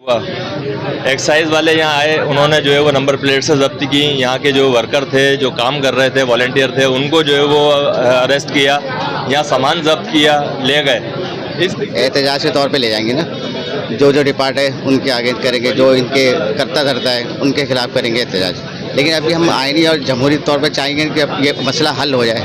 Excise वाले यहाँ आए, उन्होंने जो है वो नंबर प्लेट से जब्त की। यहाँ के जो वर्कर थे, जो काम कर रहे थे, वॉलंटियर थे, उनको जो है वो अरेस्ट किया, यहाँ सामान जब्त किया, ले गए। इस एहतजाज के तौर पे ले जाएंगे ना, जो डिपार्ट है उनके आगे करेंगे, जो इनके करता धरता है उनके खिलाफ करेंगे एहतजाज। लेकिन अभी हम आईनी और जमहूरी तौर पे चाहेंगे कि अब ये मसला हल हो जाए।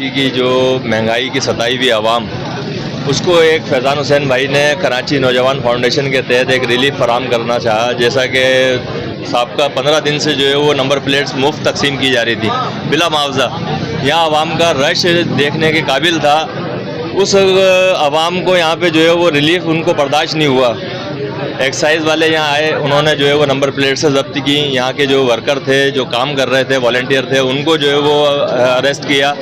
की जो महंगाई की सताई हुई आवाम, उसको एक फैज़ान हुसैन भाई ने कराची नौजवान फाउंडेशन के तहत एक रिलीफ फराम करना चाहा। जैसा कि साबका 15 दिन से जो है वो नंबर प्लेट्स मुफ्त तकसीम की जा रही थी बिला मुआवजा। यहाँ आवाम का रश देखने के काबिल था। उस आवाम को यहाँ पे जो है वो रिलीफ उनको बर्दाश्त नहीं हुआ। एक्साइज वाले यहाँ आए, उन्होंने जो है वो नंबर प्लेट से जब्त की। यहाँ के जो वर्कर थे, जो काम कर रहे थे, वॉलंटियर थे, उनको जो है वो अरेस्ट किया,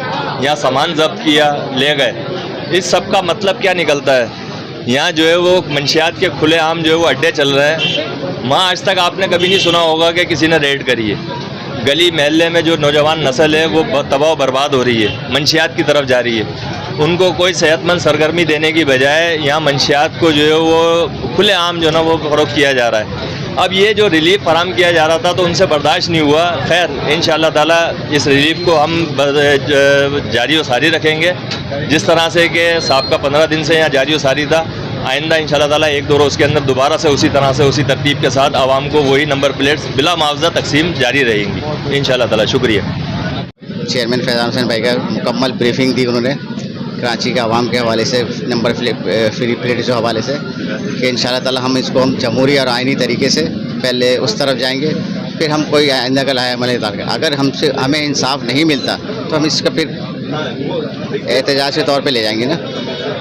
यहाँ सामान जब्त किया, ले गए। इस सब का मतलब क्या निकलता है? यहाँ जो है वो मंशियात के खुलेआम जो है वो अड्डे चल रहे हैं। वहाँ आज तक आपने कभी नहीं सुना होगा कि किसी ने रेड करी है। गली महल्ले में जो नौजवान नस्ल है वो तबाह बर्बाद हो रही है, मंशियात की तरफ जा रही है। उनको कोई सेहतमंद सरगर्मी देने की बजाय यहाँ मंशियात को जो है वो खुलेआम जो ना वो फ़रोग़ किया जा रहा है। अब ये जो रिलीफ फराम किया जा रहा था तो उनसे बर्दाश्त नहीं हुआ। खैर, इंशाअल्लाह ताला इस रिलीफ को हम जारी व सारी रखेंगे, जिस तरह से कि साबका 15 दिन से यहाँ जारी व सारी था। आइंदा इंशाअल्लाह ताला एक दो रोज़ के अंदर दोबारा से उसी तरह से उसी तरतीब के साथ आवाम को वही नंबर प्लेट्स बिला मुआवजा तकसीम जारी रहेंगी इंशाअल्लाह ताला। शुक्रिया। चेयरमैन फैज़ान हुसैन भाई का मुकम्मल ब्रीफिंग दी उन्होंने कराची के आवाम के हवाले से, नंबर फ्री प्लेट के हवाले से, कि इंशाअल्लाह ताला हम इसको जमहूरी और आइनी तरीके से पहले उस तरफ जाएंगे, फिर हम कोई आइंदा का अमल अगर हमें इंसाफ नहीं मिलता तो हम इसका फिर एहतजाज के तौर पे ले जाएंगे ना,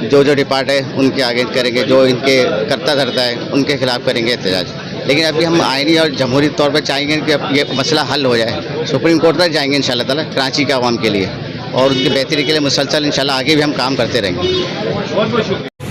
जो डिपार्ट है उनके आगे करेंगे, जो इनके करता धरता है उनके खिलाफ करेंगे एहतजाज। लेकिन अभी हम आइनी और जमहूरी तौर पे चाहेंगे कि अब ये मसला हल हो जाए। सुप्रीम कोर्ट तक जाएंगे इंशाअल्लाह ताला कराची के आवाम के लिए, और उनकी बेहतरी के लिए मुसलसल इंशाअल्लाह आगे भी हम काम करते रहेंगे।